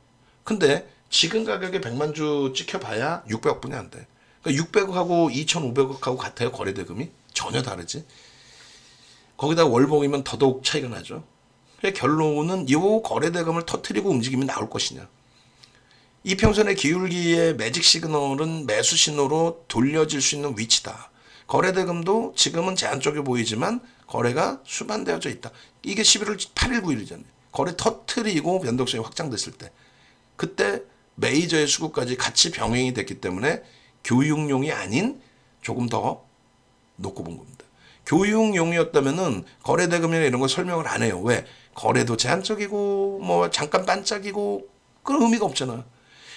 근데 지금 가격에 100만 주 찍혀봐야 600억뿐이 안 돼. 그러니까 600억하고 2,500억하고 같아요. 거래대금이 전혀 다르지. 거기다 월봉이면 더더욱 차이가 나죠. 결론은 이 거래대금을 터뜨리고 움직임이 나올 것이냐. 이평선의 기울기의 매직 시그널은 매수 신호로 돌려질 수 있는 위치다. 거래대금도 지금은 제한적이 보이지만 거래가 수반되어져 있다. 이게 11월 8일 9일이잖아요. 거래 터트리고 변동성이 확장됐을 때. 그때 메이저의 수급까지 같이 병행이 됐기 때문에 교육용이 아닌 조금 더 놓고 본 겁니다. 교육용이었다면은 거래대금이나 이런 거 설명을 안 해요. 왜? 거래도 제한적이고 뭐 잠깐 반짝이고 그런 의미가 없잖아.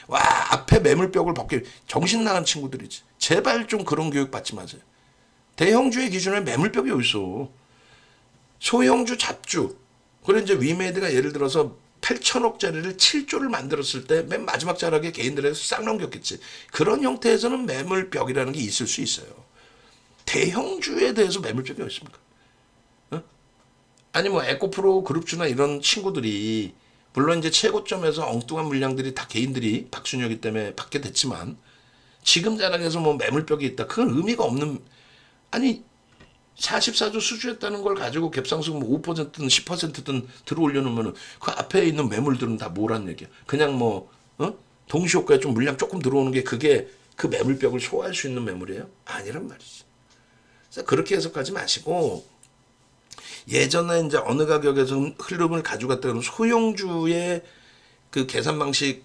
와 앞에 매물벽을 벗기 정신 나간 친구들이지. 제발 좀 그런 교육 받지 마세요. 대형주의 기준에 매물벽이 어디 있어. 소형주 잡주. 그래 이제 위메이드가 예를 들어서 8천억짜리를 7조를 만들었을 때 맨 마지막 자락에 개인들에서 싹 넘겼겠지. 그런 형태에서는 매물벽이라는 게 있을 수 있어요. 대형주에 대해서 매물벽이 어디 있습니까? 아니 뭐 에코프로 그룹주나 이런 친구들이 물론 이제 최고점에서 엉뚱한 물량들이 다 개인들이 박순혁이 때문에 받게 됐지만 지금 자락에서 뭐 매물벽이 있다. 그건 의미가 없는. 아니 44조 수주했다는 걸 가지고 갭상승 뭐 5%든 10%든 들어올려 놓으면 그 앞에 있는 매물들은 다 뭐란 얘기야. 그냥 뭐 동시효과에 좀 물량 조금 들어오는 게 그게 그 매물벽을 소화할 수 있는 매물이에요? 아니란 말이지. 그래서 그렇게 해석하지 마시고 예전에 이제 어느 가격에서 흐름을 가져갔다 그러면 소형주의 그 계산 방식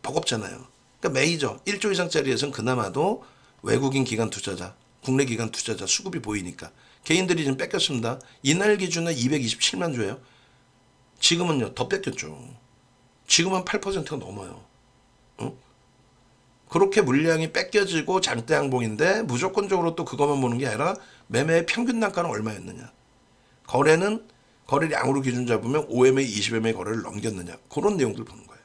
버겁잖아요. 그러니까 메이저 1조 이상짜리에서는 그나마도 외국인 기관 투자자, 국내 기관 투자자 수급이 보이니까 개인들이 좀 뺏겼습니다. 이날 기준에 227만 주예요. 지금은요 더 뺏겼죠. 지금은 8%가 넘어요. 그렇게 물량이 뺏겨지고 장대 양봉인데 무조건적으로 또 그것만 보는 게 아니라 매매의 평균 단가는 얼마였느냐. 거래량으로 기준 잡으면 5MA, 20MA 거래를 넘겼느냐. 그런 내용들 보는 거예요.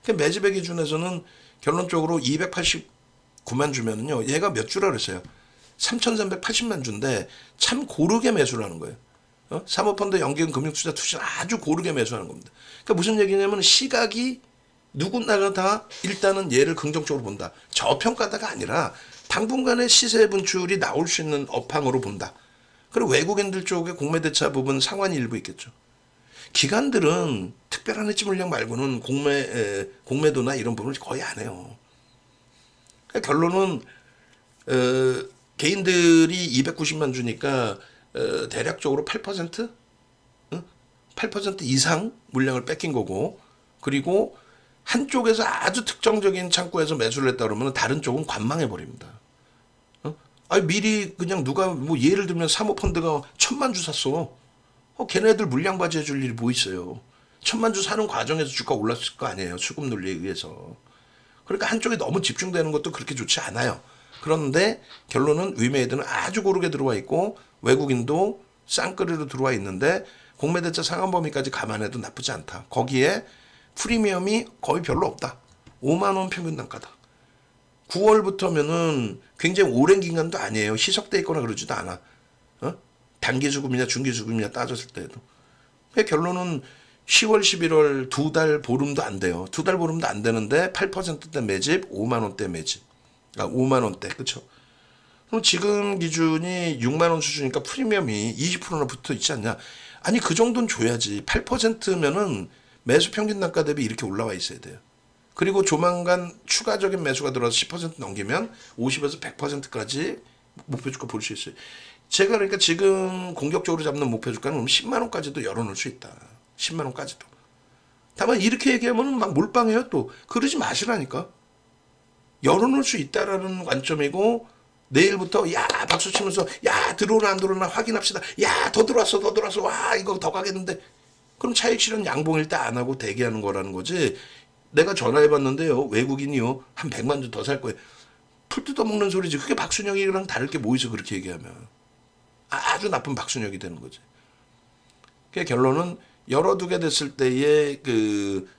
그러니까 매집의 기준에서는 결론적으로 289만 주면은요. 얘가 몇 주라 그랬어요. 3,380만 주인데 참 고르게 매수를 하는 거예요. 사모펀드, 연기금, 금융투자, 투자는 아주 고르게 매수하는 겁니다. 그러니까 무슨 얘기냐면 시각이 누구나가 다 일단은 얘를 긍정적으로 본다. 저평가다가 아니라 당분간의 시세 분출이 나올 수 있는 업황으로 본다. 그리고 외국인들 쪽에 공매대차 부분 상환이 일부 있겠죠. 기관들은 특별한 해지 물량 말고는 공매도나 이런 부분을 거의 안 해요. 그러니까 결론은 개인들이 290만 주니까 대략적으로 8%? 8% 이상 물량을 뺏긴 거고, 그리고 한쪽에서 아주 특정적인 창구에서 매수를 했다 그러면 다른 쪽은 관망해 버립니다. 아니 미리 그냥 누가 뭐 예를 들면 사모펀드가 1,000만 주 샀어. 걔네들 물량 바지해 줄 일이 뭐 있어요. 1,000만 주 사는 과정에서 주가 올랐을 거 아니에요. 수급 논리에 의해서. 그러니까 한쪽에 너무 집중되는 것도 그렇게 좋지 않아요. 그런데 결론은 위메이드는 아주 고르게 들어와 있고 외국인도 쌍끌이로 들어와 있는데 공매대차 상한 범위까지 감안해도 나쁘지 않다. 거기에 프리미엄이 거의 별로 없다. 5만 원 평균 단가다. 9월부터면은 굉장히 오랜 기간도 아니에요. 희석돼 있거나 그러지도 않아. 단기 수급이냐 중기 수급이냐 따졌을 때도. 결론은 10월, 11월 2달 보름도 안 돼요. 2달 보름도 안 되는데 8%대 매집, 5만 원대 매집. 5만 원대, 그렇죠? 그럼 지금 기준이 6만 원 수준이니까 프리미엄이 20%나 붙어 있지 않냐? 아니 그 정도는 줘야지. 8%면은 매수 평균 단가 대비 이렇게 올라와 있어야 돼요. 그리고 조만간 추가적인 매수가 들어와서 10% 넘기면 50에서 100%까지 목표 주가 볼 수 있어요. 제가 그러니까 지금 공격적으로 잡는 목표 주가는 10만 원까지도 열어놓을 수 있다. 10만 원까지도. 다만 이렇게 얘기하면 막 몰빵해요 또. 그러지 마시라니까. 열어놓을 수 있다라는 관점이고 내일부터 야 박수 치면서 야 들어오나 안 들어오나 확인합시다. 야 더 들어왔어 더 들어왔어 와 이거 더 가겠는데. 그럼 차익 실현 양봉 일단 안 하고 대기하는 거라는 거지. 내가 전화해봤는데요. 외국인이요. 한 100만 주 더 살 거예요. 풀 뜯어먹는 소리지. 그게 박순혁이랑 다를 게 뭐 있어 그렇게 얘기하면. 아주 나쁜 박순혁이 되는 거지. 그 결론은 열어두게 됐을 때의 그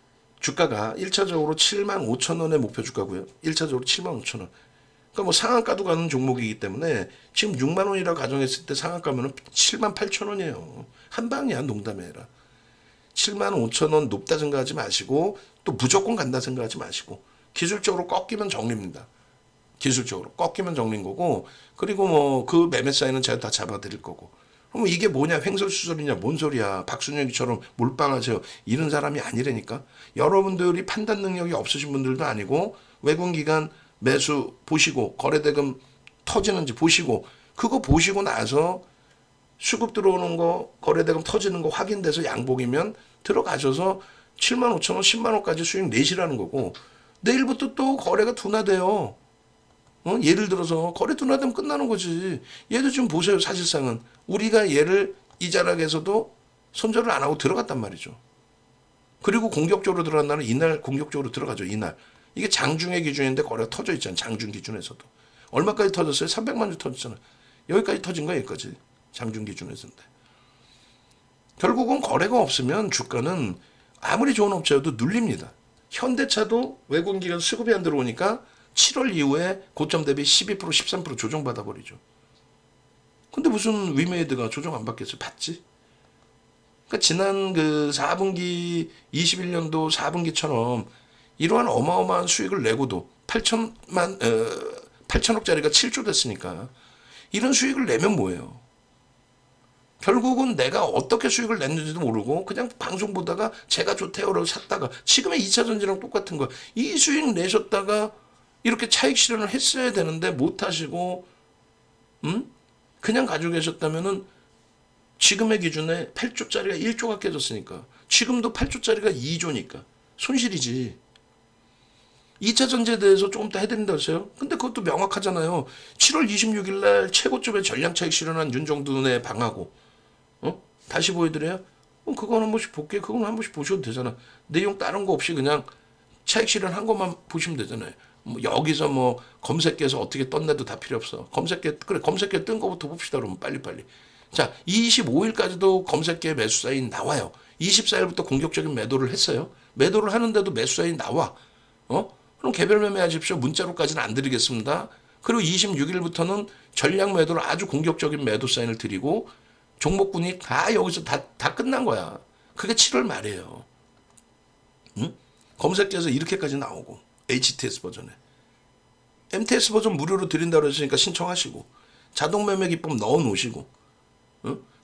주가가 1차적으로 7만 5천 원의 목표 주가고요. 1차적으로 7만 5천 원. 그러니까 뭐 상한가도 가는 종목이기 때문에 지금 6만 원이라고 가정했을 때 상한가면은 7만 8천 원이에요. 한 방이야 농담이 아니라. 7만 5천 원 높다 생각하지 마시고 또 무조건 간다 생각하지 마시고 기술적으로 꺾이면 정리입니다. 기술적으로 꺾이면 정리인 거고 그리고 뭐 그 매매 사이는 제가 다 잡아드릴 거고 그럼 이게 뭐냐 횡설수설이냐 뭔 소리야 박순혁이처럼 몰빵하세요 이런 사람이 아니라니까 여러분들이 판단 능력이 없으신 분들도 아니고 외국기관 매수 보시고 거래대금 터지는지 보시고 그거 보시고 나서 수급 들어오는 거 거래대금 터지는 거 확인돼서 양봉이면 들어가셔서 7만 5천 원 10만 원까지 수익 내시라는 거고 내일부터 또 거래가 둔화돼요. 예를 들어서 거래 둔화되면 끝나는 거지. 얘도 지금 보세요. 사실상은 우리가 얘를 이 자락에서도 손절을 안 하고 들어갔단 말이죠. 그리고 공격적으로 들어간 날은 이날 공격적으로 들어가죠. 이날. 이게 장중의 기준인데 거래가 터져 있잖아요. 장중 기준에서도. 얼마까지 터졌어요? 300만 주 터졌잖아요. 여기까지 터진 거야. 여기까지. 장중 기준에서인데. 결국은 거래가 없으면 주가는 아무리 좋은 업체여도 눌립니다. 현대차도 외국기관 수급이 안 들어오니까 7월 이후에 고점 대비 12% 13% 조정받아 버리죠. 근데 무슨 위메이드가 조정 안 받겠어요? 받지? 그러니까 지난 그 4분기 21년도 4분기처럼 이러한 어마어마한 수익을 내고도 8천억짜리가 7조 됐으니까 이런 수익을 내면 뭐예요? 결국은 내가 어떻게 수익을 냈는지도 모르고 그냥 방송 보다가 제가 좋대요라고 샀다가 지금의 2차 전지랑 똑같은 거. 이 수익 내셨다가 이렇게 차익 실현을 했어야 되는데 못 하시고 그냥 가지고 계셨다면은 지금의 기준에 8조짜리가 1조가 깨졌으니까 지금도 8조짜리가 2조니까 손실이지. 2차 전지에 대해서 조금 더 해드린다고 했어요. 근데 그것도 명확하잖아요. 7월 26일 날 최고점에 전량 차익 실현한 윤정둔의 방하고 다시 보여드려요? 그거 한 번씩 볼게요. 그건 한 번씩 보셔도 되잖아. 내용 다른 거 없이 그냥 차익 실현한 것만 보시면 되잖아요. 뭐 여기서 뭐 검색해서 어떻게 떴네도 다 필요 없어. 검색해 그래 검색해 뜬 거부터 봅시다. 그러면 빨리빨리. 자 25일까지도 검색해 매수 사인 나와요. 24일부터 공격적인 매도를 했어요. 매도를 하는데도 매수 사인 나와. 그럼 개별 매매하십시오. 문자로까지는 안 드리겠습니다. 그리고 26일부터는 전략 매도를 아주 공격적인 매도 사인을 드리고 종목군이 다 여기서 다 끝난 거야. 그게 7월 말이에요. 응? 검색해서 이렇게까지 나오고 HTS 버전에 MTS 버전 무료로 드린다고 했으니까 신청하시고 자동 매매 기법 넣어 놓으시고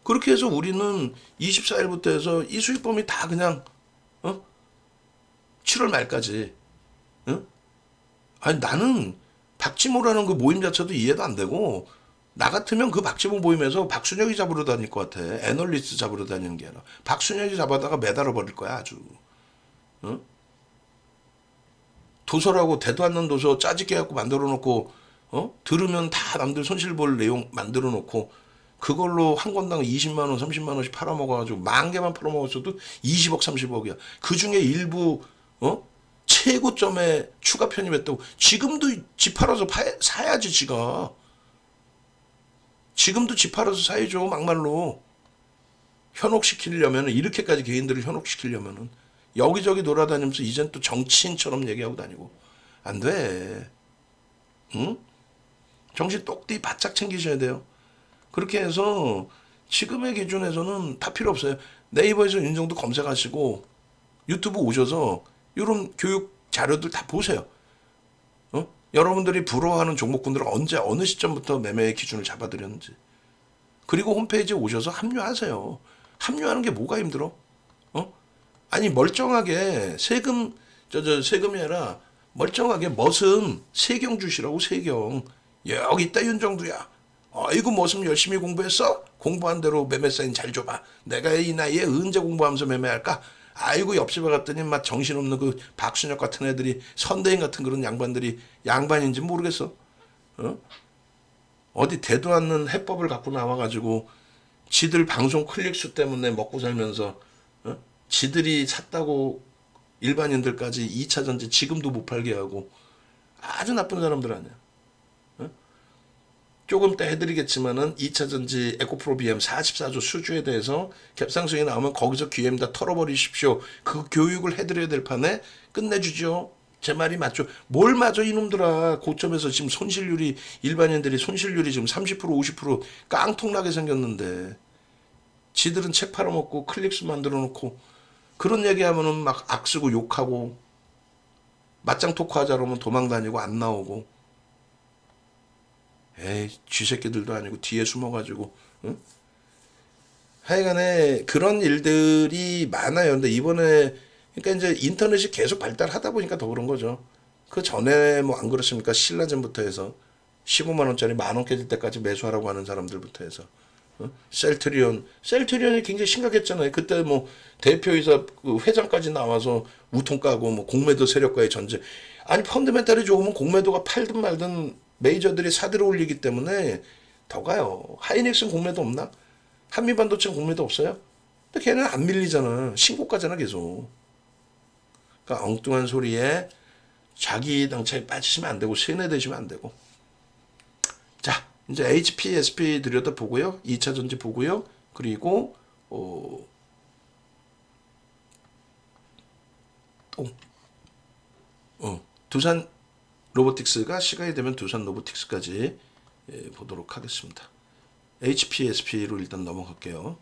그렇게 해서 우리는 24일부터 해서 이 수익범위 다 그냥 7월 말까지 아니 나는 박지모라는 그 모임 자체도 이해도 안 되고 나 같으면 그 박지모 모임에서 박순혁이 잡으러 다닐 것 같아. 애널리스트 잡으러 다니는 게 아니라 박순혁이 잡아다가 매달아 버릴 거야 아주. 도서라고 대도 않는 도서 짜집게 갖고 만들어 놓고 들으면 다 남들 손실 볼 내용 만들어 놓고 그걸로 한 권당 20만 원, 30만 원씩 팔아먹어 가지고 만 개만 팔아먹었어도 20억, 30억이야. 그중에 일부 최고점에 추가 편입했다고. 지금도 집 팔아서 사야지 지가. 지금도 집 팔아서 사야죠 막말로. 현혹시키려면 이렇게까지 개인들을 현혹시키려면은 여기저기 돌아다니면서 이젠 또 정치인처럼 얘기하고 다니고 안 돼. 응? 정신 똑띠 바짝 챙기셔야 돼요. 그렇게 해서 지금의 기준에서는 다 필요 없어요. 네이버에서 윤정도 검색하시고 유튜브 오셔서 이런 교육 자료들 다 보세요. 여러분들이 부러워하는 종목군들을 언제 어느 시점부터 매매의 기준을 잡아드렸는지. 그리고 홈페이지에 오셔서 합류하세요. 합류하는 게 뭐가 힘들어? 아니 멀쩡하게 세금이 아니라 멀쩡하게 멋은 세경 주시라고. 세경. 여기 있다 윤정두야. 아이고 머슴 열심히 공부했어? 공부한 대로 매매 사인 잘 줘봐. 내가 이 나이에 언제 공부하면서 매매할까? 아이고 옆집에 갔더니 막 정신없는 그 박순혁 같은 애들이 선대인 같은 그런 양반들이 양반인지 모르겠어. 어디 대도 않는 해법을 갖고 나와가지고 지들 방송 클릭수 때문에 먹고 살면서 지들이 샀다고 일반인들까지 2차 전지 지금도 못 팔게 하고 아주 나쁜 사람들 아니야. 조금 더 해드리겠지만은 2차 전지 에코프로 BM 44조 수주에 대해서 갭상승이 나오면 거기서 귀엠 다 털어버리십시오. 그 교육을 해드려야 될 판에 끝내주죠. 제 말이 맞죠? 뭘 맞아 이놈들아. 고점에서 지금 손실률이 일반인들이 손실률이 지금 30% 50% 깡통나게 생겼는데 지들은 책 팔아먹고 클릭수 만들어 놓고 그런 얘기하면은 막 악쓰고 욕하고 맞짱 토크 하자 그러면 도망다니고 안 나오고 에이 쥐새끼들도 아니고 뒤에 숨어가지고 하여간에 그런 일들이 많아요. 근데 이번에 그러니까 이제 인터넷이 계속 발달하다 보니까 더 그런 거죠. 그 전에 뭐 안 그렇습니까? 신라젠부터 해서 15만 원짜리 만 원 깨질 때까지 매수하라고 하는 사람들부터 해서 셀트리온이 굉장히 심각했잖아요. 그때 뭐 대표이사 그 회장까지 나와서 우통 까고 뭐 공매도 세력과의 전쟁. 아니 펀드멘탈이 좋으면 공매도가 팔든 말든 메이저들이 사들어 올리기 때문에 더 가요. 하이닉스는 공매도 없나? 한미반도체는 공매도 없어요? 근데 걔는 안 밀리잖아. 신고가잖아 계속. 그러니까 엉뚱한 소리에 자기 당차에 빠지시면 안 되고 세뇌되시면 안 되고. 자 이제 HPSP 들여다보고요. 2차 전지 보고요. 그리고 두산 로보틱스가 시간이 되면 두산 로보틱스까지 보도록 하겠습니다. HPSP로 일단 넘어갈게요.